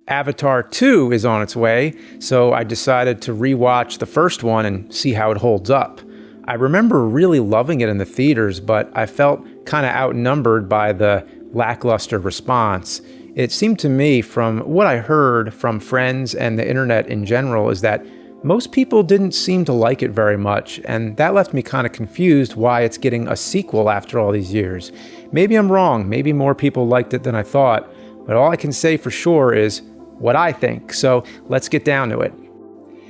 Avatar 2 is on its way, so I decided to rewatch the first one and see how it holds up. I remember really loving it in the theaters, but I felt kind of outnumbered by the lackluster response. It seemed to me, from what I heard from friends and the internet in general, is that most people didn't seem to like it very much, and that left me kind of confused why it's getting a sequel after all these years. Maybe I'm wrong, maybe more people liked it than I thought, but all I can say for sure is what I think, so let's get down to it.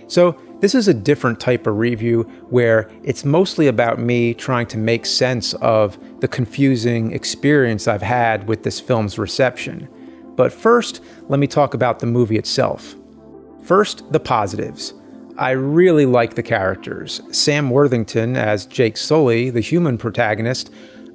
So this is a different type of review where it's mostly about me trying to make sense of the confusing experience I've had with this film's reception. But first, let me talk about the movie itself. First, the positives. I really like the characters. Sam Worthington as Jake Sully, the human protagonist,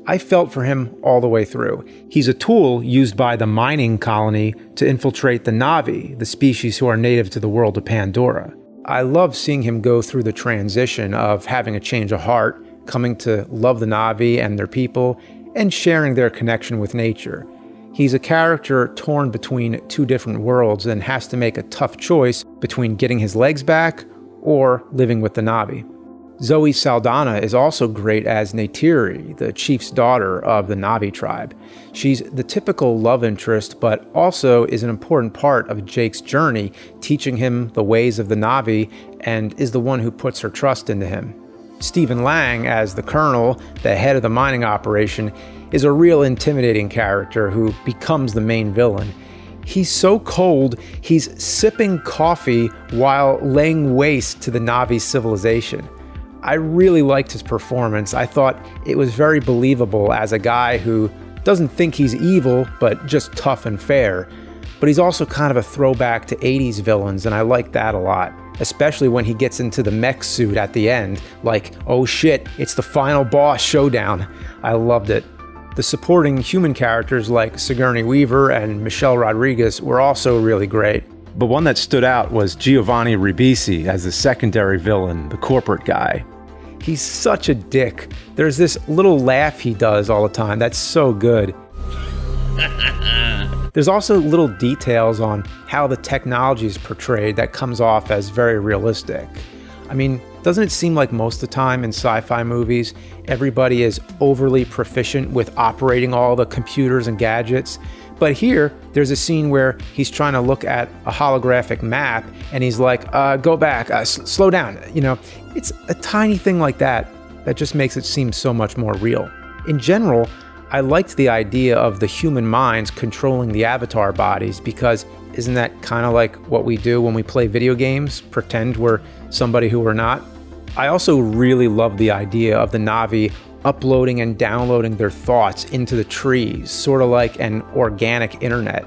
I felt for him all the way through. He's a tool used by the mining colony to infiltrate the Na'vi, the species who are native to the world of Pandora. I love seeing him go through the transition of having a change of heart, coming to love the Na'vi and their people, and sharing their connection with nature. He's a character torn between two different worlds and has to make a tough choice between getting his legs back or living with the Na'vi. Zoe Saldana is also great as Neytiri, the chief's daughter of the Na'vi tribe. She's the typical love interest, but also is an important part of Jake's journey, teaching him the ways of the Na'vi, and is the one who puts her trust into him. Stephen Lang as the colonel, the head of the mining operation, is a real intimidating character who becomes the main villain. He's so cold, he's sipping coffee while laying waste to the Na'vi civilization. I really liked his performance. I thought it was very believable as a guy who doesn't think he's evil, but just tough and fair. But he's also kind of a throwback to 80s villains, and I like that a lot. Especially when he gets into the mech suit at the end, like, oh shit, it's the final boss showdown. I loved it. The supporting human characters like Sigourney Weaver and Michelle Rodriguez were also really great. But one that stood out was Giovanni Ribisi as the secondary villain, the corporate guy. He's such a dick. There's this little laugh he does all the time that's so good. There's also little details on how the technology is portrayed that comes off as very realistic. I mean, doesn't it seem like most of the time in sci-fi movies, everybody is overly proficient with operating all the computers and gadgets? But here, there's a scene where he's trying to look at a holographic map, and he's like, go back, slow down. You know, it's a tiny thing like that that just makes it seem so much more real. In general, I liked the idea of the human minds controlling the avatar bodies, because isn't that kind of like what we do when we play video games, pretend we're somebody who we're not? I also really love the idea of the Na'vi uploading and downloading their thoughts into the trees, sort of like an organic internet.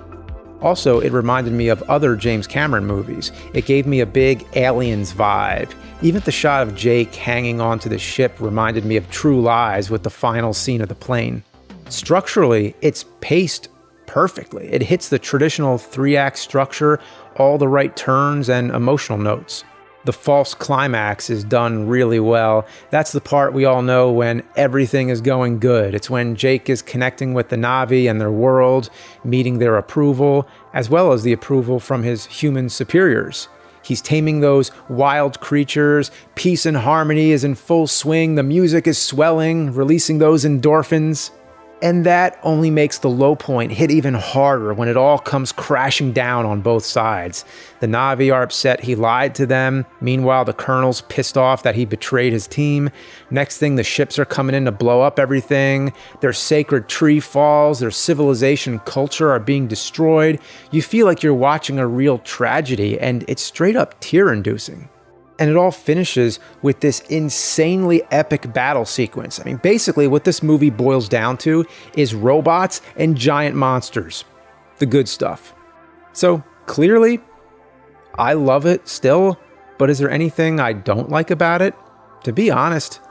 Also, it reminded me of other James Cameron movies. It gave me a big Aliens vibe. Even the shot of Jake hanging onto the ship reminded me of True Lies with the final scene of the plane. Structurally, it's paced perfectly. It hits the traditional 3-act structure, all the right turns and emotional notes. The false climax is done really well. That's the part we all know when everything is going good. It's when Jake is connecting with the Na'vi and their world, meeting their approval, as well as the approval from his human superiors. He's taming those wild creatures. Peace and harmony is in full swing. The music is swelling, releasing those endorphins. And that only makes the low point hit even harder when it all comes crashing down on both sides. The Na'vi are upset he lied to them. Meanwhile, the colonel's pissed off that he betrayed his team. Next thing, the ships are coming in to blow up everything. Their sacred tree falls. Their civilization and culture are being destroyed. You feel like you're watching a real tragedy, and it's straight up tear-inducing. And it all finishes with this insanely epic battle sequence. I mean, basically what this movie boils down to is robots and giant monsters. The good stuff. So clearly, I love it still, but is there anything I don't like about it? To be honest,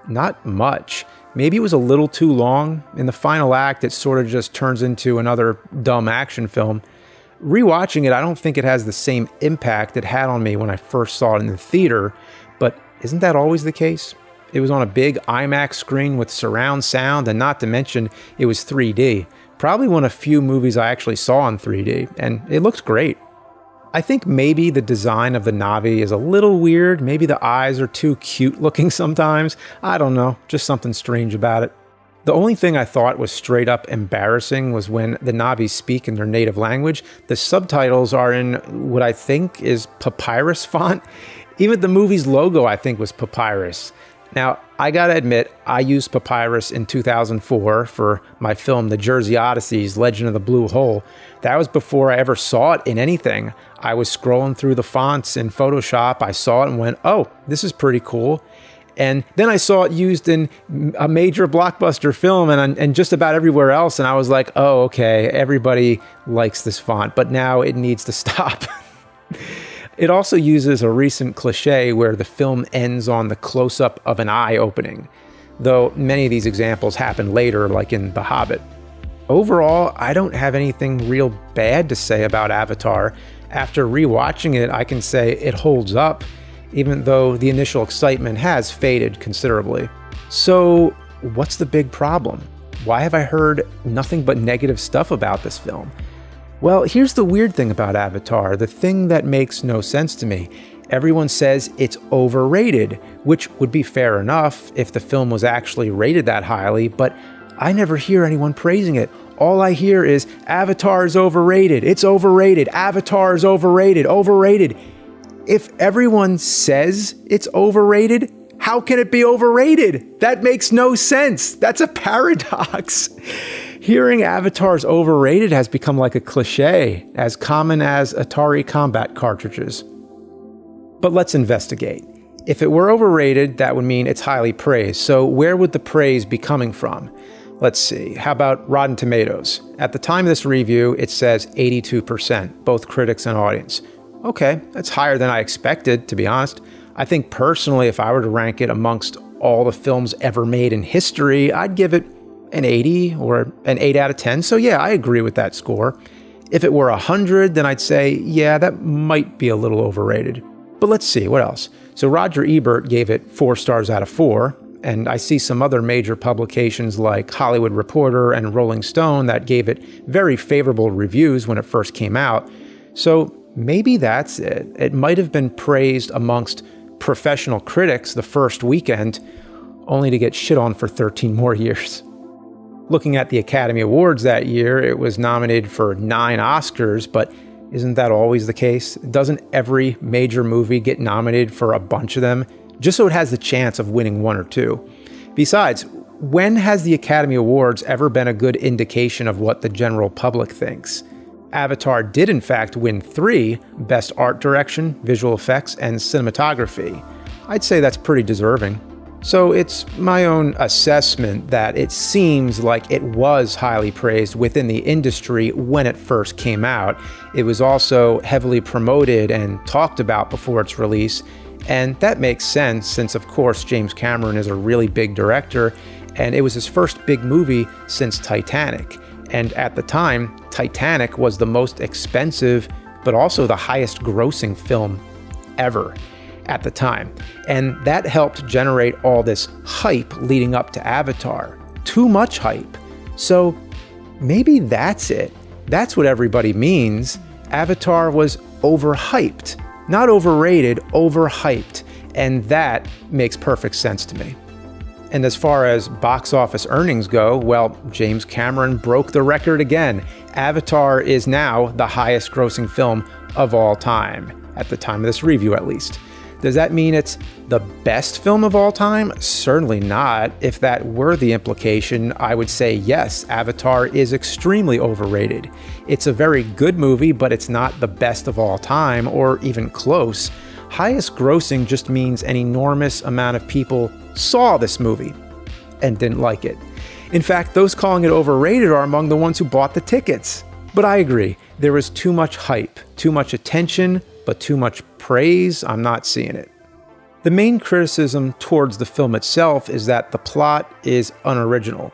not much. Maybe it was a little too long. In the final act, it sort of just turns into another dumb action film. Rewatching it, I don't think it has the same impact it had on me when I first saw it in the theater, but isn't that always the case? It was on a big IMAX screen with surround sound, and not to mention, it was 3D. Probably one of few movies I actually saw in 3D, and it looked great. I think maybe the design of the Na'vi is a little weird. Maybe the eyes are too cute looking sometimes. I don't know, just something strange about it. The only thing I thought was straight up embarrassing was when the Na'vi speak in their native language, the subtitles are in what I think is papyrus font. Even the movie's logo, I think, was papyrus. Now, I gotta admit, I used papyrus in 2004 for my film The Jersey Odyssey's Legend of the Blue Hole. That was before I ever saw it in anything. I was scrolling through the fonts in Photoshop, I saw it and went, oh, this is pretty cool. And then I saw it used in a major blockbuster film and just about everywhere else, and I was like, oh, okay, everybody likes this font, but now it needs to stop. It also uses a recent cliche where the film ends on the close-up of an eye opening, though many of these examples happen later, like in The Hobbit. Overall, I don't have anything real bad to say about Avatar. After rewatching it, I can say it holds up, even though the initial excitement has faded considerably. So, what's the big problem? Why have I heard nothing but negative stuff about this film? Well, here's the weird thing about Avatar, the thing that makes no sense to me. Everyone says it's overrated, which would be fair enough if the film was actually rated that highly, but I never hear anyone praising it. All I hear is, Avatar is overrated, it's overrated, Avatar is overrated, overrated. If everyone says it's overrated, how can it be overrated? That makes no sense. That's a paradox. Hearing Avatar's overrated has become like a cliche, as common as Atari combat cartridges. But let's investigate. If it were overrated, that would mean it's highly praised. So where would the praise be coming from? Let's see, how about Rotten Tomatoes? At the time of this review, it says 82%, both critics and audience. Okay, that's higher than I expected, to be honest. I think personally, if I were to rank it amongst all the films ever made in history, I'd give it an 80 or an 8 out of 10. So yeah, I agree with that score. If it were 100, then I'd say, yeah, that might be a little overrated. But let's see, what else? So Roger Ebert gave it 4 stars out of 4. And I see some other major publications like Hollywood Reporter and Rolling Stone that gave it very favorable reviews when it first came out. So maybe that's it. It might have been praised amongst professional critics the first weekend, only to get shit on for 13 more years. Looking at the Academy Awards that year, it was nominated for 9 Oscars, but isn't that always the case? Doesn't every major movie get nominated for a bunch of them, just so it has the chance of winning 1 or 2? Besides, when has the Academy Awards ever been a good indication of what the general public thinks? Avatar did in fact win 3, Best Art Direction, Visual Effects, and Cinematography. I'd say that's pretty deserving. So it's my own assessment that it seems like it was highly praised within the industry when it first came out. It was also heavily promoted and talked about before its release, and that makes sense since of course James Cameron is a really big director, and it was his first big movie since Titanic. And at the time, Titanic was the most expensive, but also the highest grossing film ever at the time. And that helped generate all this hype leading up to Avatar. Too much hype. So maybe that's it. That's what everybody means. Avatar was overhyped. Not overrated, overhyped. And that makes perfect sense to me. And as far as box office earnings go, well, James Cameron broke the record again. Avatar is now the highest grossing film of all time, at the time of this review at least. Does that mean it's the best film of all time? Certainly not. If that were the implication, I would say yes, Avatar is extremely overrated. It's a very good movie, but it's not the best of all time, or even close. Highest grossing just means an enormous amount of people saw this movie and didn't like it. In fact, those calling it overrated are among the ones who bought the tickets. But I agree, there was too much hype, too much attention, but too much praise. I'm not seeing it. The main criticism towards the film itself is that the plot is unoriginal.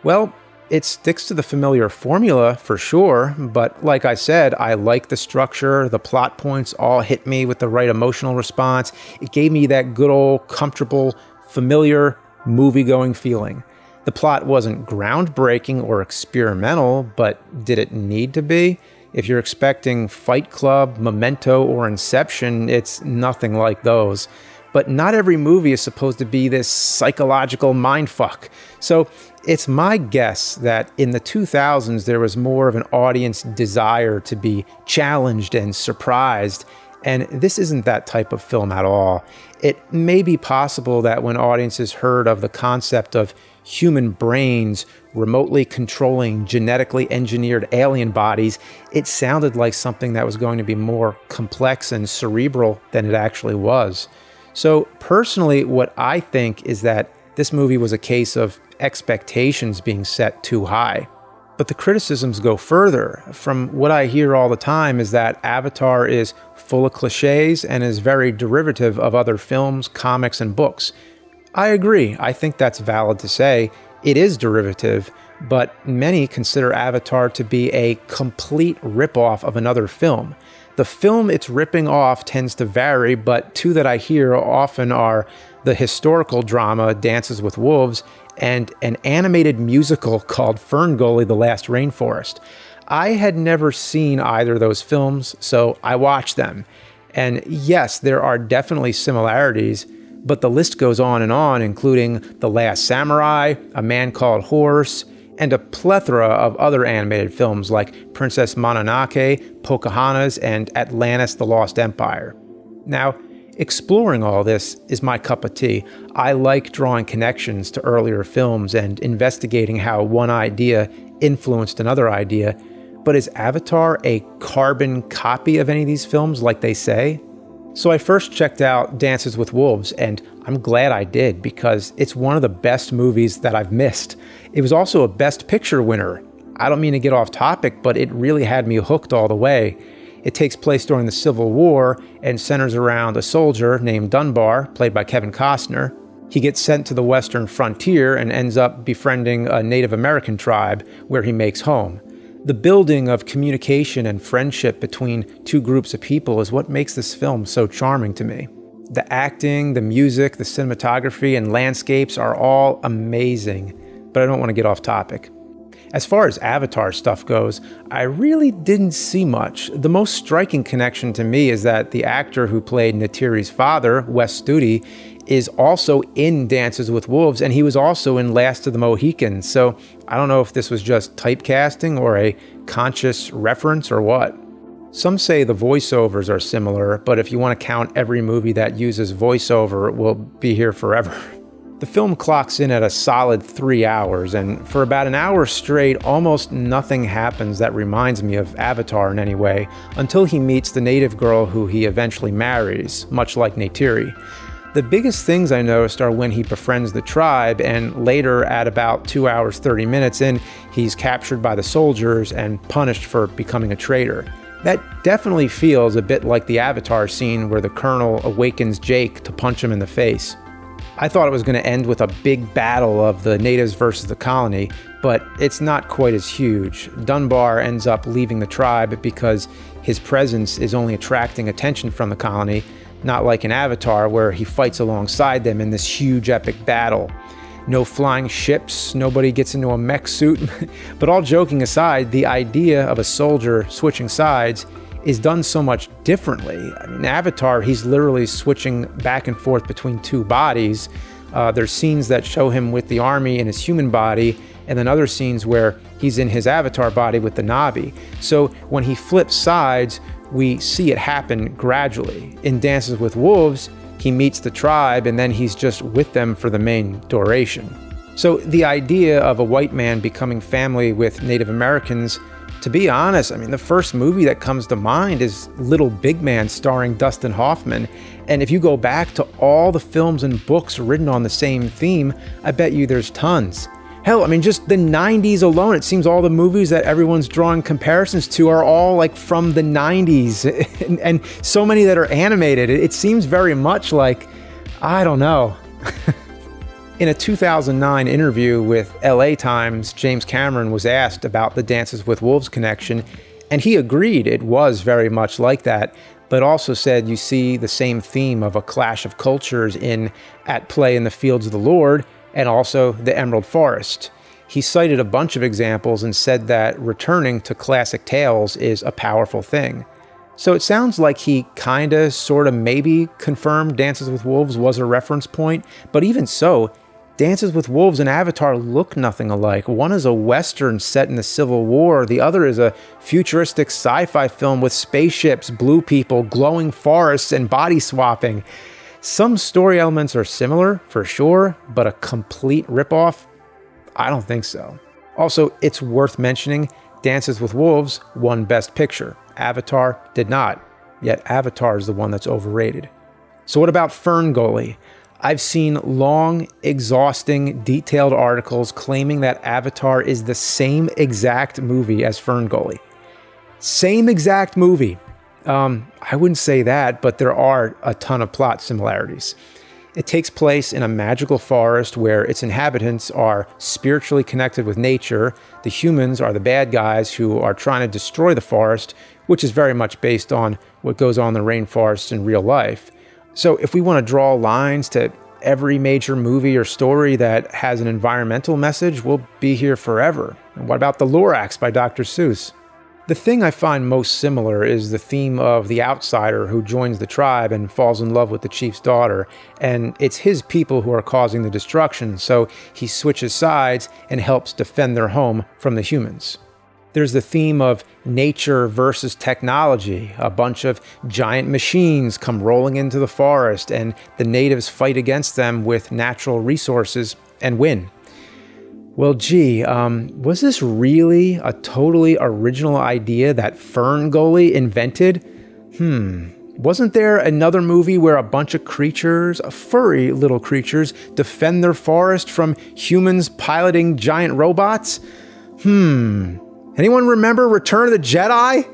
Well, it sticks to the familiar formula for sure, but like I said, I like the structure, the plot points all hit me with the right emotional response. It gave me that good old, comfortable, familiar, movie-going feeling. The plot wasn't groundbreaking or experimental, but did it need to be? If you're expecting Fight Club, Memento, or Inception, it's nothing like those. But not every movie is supposed to be this psychological mindfuck. So it's my guess that in the 2000s, there was more of an audience desire to be challenged and surprised. And this isn't that type of film at all. It may be possible that when audiences heard of the concept of human brains remotely controlling genetically engineered alien bodies, it sounded like something that was going to be more complex and cerebral than it actually was. So personally, what I think is that this movie was a case of expectations being set too high. But the criticisms go further. From what I hear all the time is that Avatar is full of cliches and is very derivative of other films, comics, and books. I agree. I think that's valid to say. It is derivative, but many consider Avatar to be a complete ripoff of another film. The film it's ripping off tends to vary, but two that I hear often are the historical drama Dances with Wolves and an animated musical called Ferngully: The Last Rainforest. I had never seen either of those films, so I watched them. And yes, there are definitely similarities, but the list goes on, including The Last Samurai, A Man Called Horse, and a plethora of other animated films like Princess Mononoke, Pocahontas, and Atlantis: The Lost Empire. Now, exploring all this is my cup of tea. I like drawing connections to earlier films and investigating how one idea influenced another idea. But is Avatar a carbon copy of any of these films like they say? So I first checked out Dances with Wolves, and I'm glad I did because it's one of the best movies that I've missed. It was also a Best Picture winner. I don't mean to get off topic, but it really had me hooked all the way. It takes place during the Civil War and centers around a soldier named Dunbar, played by Kevin Costner. He gets sent to the western frontier and ends up befriending a Native American tribe where he makes home. The building of communication and friendship between two groups of people is what makes this film so charming to me. The acting, the music, the cinematography, and landscapes are all amazing, but I don't want to get off topic. As far as Avatar stuff goes, I really didn't see much. The most striking connection to me is that the actor who played Neytiri's father, Wes Studi, is also in Dances with Wolves, and he was also in Last of the Mohicans. So I don't know if this was just typecasting or a conscious reference or what. Some say the voiceovers are similar, but if you want to count every movie that uses voiceover, we'll be here forever. The film clocks in at a solid 3 hours, and for about an hour straight, almost nothing happens that reminds me of Avatar in any way, until he meets the native girl who he eventually marries, much like Neytiri. The biggest things I noticed are when he befriends the tribe, and later at about 2 hours 30 minutes in, he's captured by the soldiers and punished for becoming a traitor. That definitely feels a bit like the Avatar scene where the Colonel awakens Jake to punch him in the face. I thought it was going to end with a big battle of the natives versus the colony, but it's not quite as huge. Dunbar ends up leaving the tribe because his presence is only attracting attention from the colony, not like in Avatar where he fights alongside them in this huge epic battle. No flying ships, nobody gets into a mech suit, but all joking aside, the idea of a soldier switching sides is done so much differently. In Avatar, he's literally switching back and forth between two bodies. There's scenes that show him with the army in his human body, and then other scenes where he's in his Avatar body with the Na'vi. So when he flips sides, we see it happen gradually. In Dances with Wolves, he meets the tribe, and then he's just with them for the main duration. So the idea of a white man becoming family with Native Americans, to be honest, the first movie that comes to mind is Little Big Man starring Dustin Hoffman. And if you go back to all the films and books written on the same theme, I bet you there's tons. Hell, just the 90s alone, it seems all the movies that everyone's drawing comparisons to are all like from the 90s. and so many that are animated. It seems very much like, I don't know. In a 2009 interview with LA Times, James Cameron was asked about the Dances with Wolves connection, and he agreed it was very much like that, but also said you see the same theme of a clash of cultures at play in the Fields of the Lord, and also the Emerald Forest. he cited a bunch of examples and said that returning to classic tales is a powerful thing. So it sounds like he kinda, sorta, maybe confirmed Dances with Wolves was a reference point, but even so, Dances with Wolves and Avatar look nothing alike. One is a Western set in the Civil War, the other is a futuristic sci-fi film with spaceships, blue people, glowing forests, and body swapping. Some story elements are similar, for sure, but a complete ripoff? I don't think so. Also, it's worth mentioning, Dances with Wolves won Best Picture. Avatar did not, yet Avatar is the one that's overrated. So what about Ferngully? I've seen long, exhausting, detailed articles claiming that Avatar is the same exact movie as Ferngully. Same exact movie. I wouldn't say that, but there are a ton of plot similarities. It takes place in a magical forest where its inhabitants are spiritually connected with nature. The humans are the bad guys who are trying to destroy the forest, which is very much based on what goes on in the rainforest in real life. So if we want to draw lines to every major movie or story that has an environmental message, we'll be here forever. And what about The Lorax by Dr. Seuss? The thing I find most similar is the theme of the outsider who joins the tribe and falls in love with the chief's daughter, and it's his people who are causing the destruction, so he switches sides and helps defend their home from the humans. There's the theme of nature versus technology. A bunch of giant machines come rolling into the forest and the natives fight against them with natural resources and win. Well, gee, was this really a totally original idea that Ferngully invented? Wasn't there another movie where a bunch of creatures, furry little creatures, defend their forest from humans piloting giant robots? Anyone remember Return of the Jedi?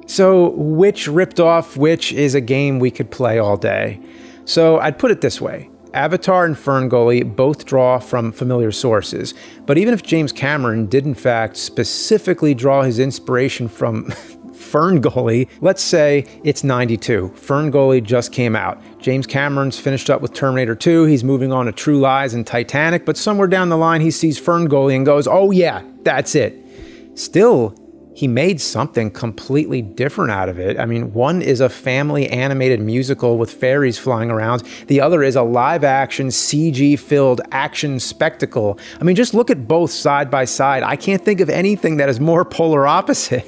So, which ripped off which is a game we could play all day. So, I'd put it this way. Avatar and Ferngully both draw from familiar sources, but even if James Cameron did in fact specifically draw his inspiration from Ferngully, let's say it's 92. Ferngully just came out. James Cameron's finished up with Terminator 2, he's moving on to True Lies and Titanic, but somewhere down the line he sees Ferngully and goes, oh yeah, that's it. Still, he made something completely different out of it. I mean, one is a family animated musical with fairies flying around. The other is a live action, CG-filled action spectacle. I mean, just look at both side by side. I can't think of anything that is more polar opposite.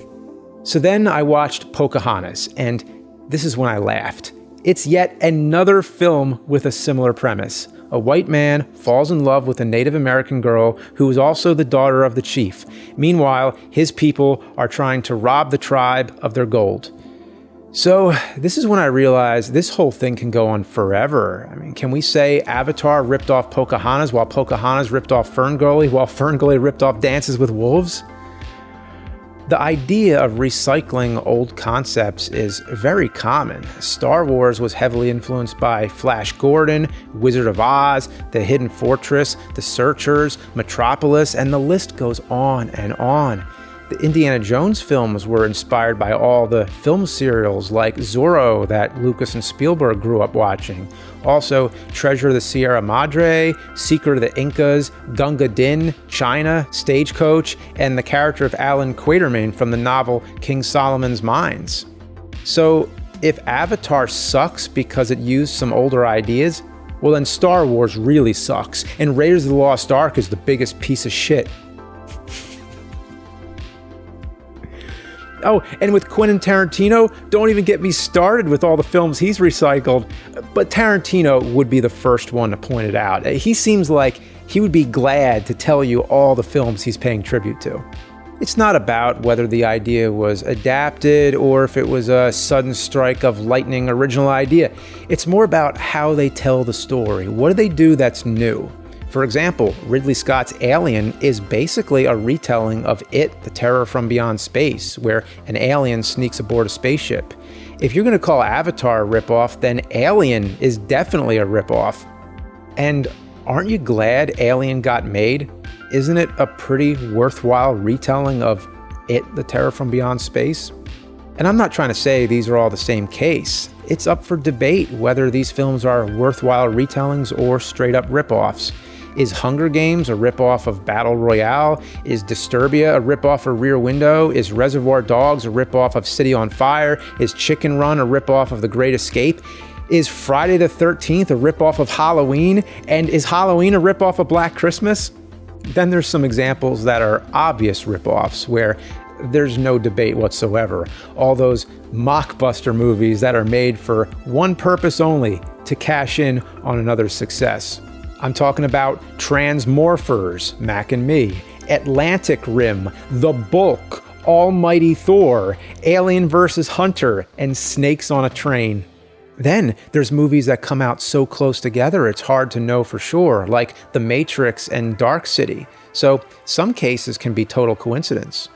So then I watched Pocahontas, and this is when I laughed. It's yet another film with a similar premise. A white man falls in love with a Native American girl who is also the daughter of the chief. Meanwhile, his people are trying to rob the tribe of their gold. So this is when I realized this whole thing can go on forever. I mean, can we say Avatar ripped off Pocahontas while Pocahontas ripped off Ferngully while Ferngully ripped off Dances with Wolves? The idea of recycling old concepts is very common. Star Wars was heavily influenced by Flash Gordon, Wizard of Oz, The Hidden Fortress, The Searchers, Metropolis, and the list goes on and on. The Indiana Jones films were inspired by all the film serials like Zorro that Lucas and Spielberg grew up watching. Also, Treasure of the Sierra Madre, Secret of the Incas, Gunga Din, China, Stagecoach, and the character of Alan Quatermain from the novel King Solomon's Mines. So, if Avatar sucks because it used some older ideas, well then Star Wars really sucks, and Raiders of the Lost Ark is the biggest piece of shit. Oh, and with Quentin Tarantino, don't even get me started with all the films he's recycled. But Tarantino would be the first one to point it out. He seems like he would be glad to tell you all the films he's paying tribute to. It's not about whether the idea was adapted or if it was a sudden strike of lightning original idea. It's more about how they tell the story. What do they do that's new? For example, Ridley Scott's Alien is basically a retelling of It, The Terror from Beyond Space, where an alien sneaks aboard a spaceship. If you're going to call Avatar a ripoff, then Alien is definitely a ripoff. And aren't you glad Alien got made? Isn't it a pretty worthwhile retelling of It, The Terror from Beyond Space? And I'm not trying to say these are all the same case. It's up for debate whether these films are worthwhile retellings or straight up ripoffs. Is Hunger Games a ripoff of Battle Royale? Is Disturbia a ripoff of Rear Window? Is Reservoir Dogs a ripoff of City on Fire? Is Chicken Run a ripoff of The Great Escape? Is Friday the 13th a ripoff of Halloween? And is Halloween a ripoff of Black Christmas? Then there's some examples that are obvious ripoffs where there's no debate whatsoever. All those mockbuster movies that are made for one purpose only, to cash in on another's success. I'm talking about Transmorphers, Mac and Me, Atlantic Rim, The Bulk, Almighty Thor, Alien vs. Hunter, and Snakes on a Train. Then there's movies that come out so close together it's hard to know for sure, like The Matrix and Dark City. So some cases can be total coincidence.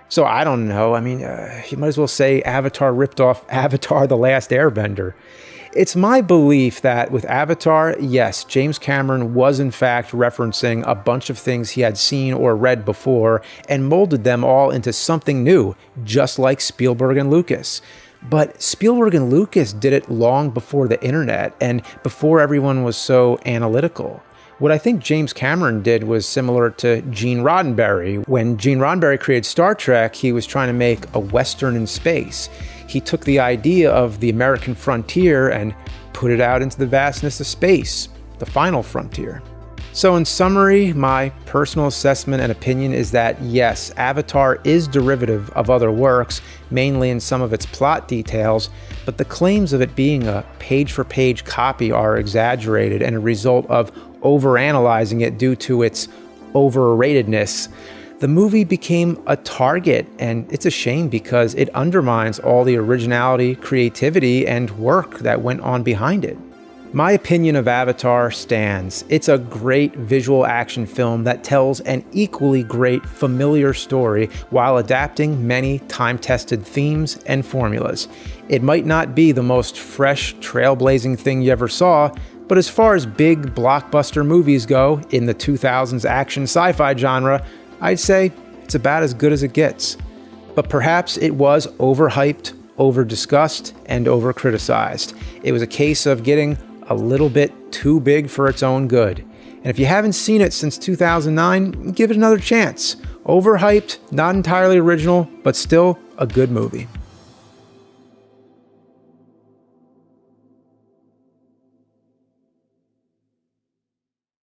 So I don't know, you might as well say Avatar ripped off Avatar: The Last Airbender. It's my belief that with Avatar, yes, James Cameron was in fact referencing a bunch of things he had seen or read before and molded them all into something new, just like Spielberg and Lucas. But Spielberg and Lucas did it long before the internet and before everyone was so analytical. What I think James Cameron did was similar to Gene Roddenberry. When Gene Roddenberry created Star Trek, he was trying to make a Western in space. He took the idea of the American frontier and put it out into the vastness of space, the final frontier. So in summary, my personal assessment and opinion is that yes, Avatar is derivative of other works, mainly in some of its plot details, but the claims of it being a page-for-page copy are exaggerated and a result of overanalyzing it due to its overratedness. The movie became a target, and it's a shame because it undermines all the originality, creativity, and work that went on behind it. My opinion of Avatar stands. It's a great visual action film that tells an equally great familiar story while adapting many time-tested themes and formulas. It might not be the most fresh, trailblazing thing you ever saw, but as far as big blockbuster movies go in the 2000s action sci-fi genre, I'd say it's about as good as it gets. But perhaps it was overhyped, over-discussed, and over-criticized. It was a case of getting a little bit too big for its own good. And if you haven't seen it since 2009, give it another chance. Overhyped, not entirely original, but still a good movie.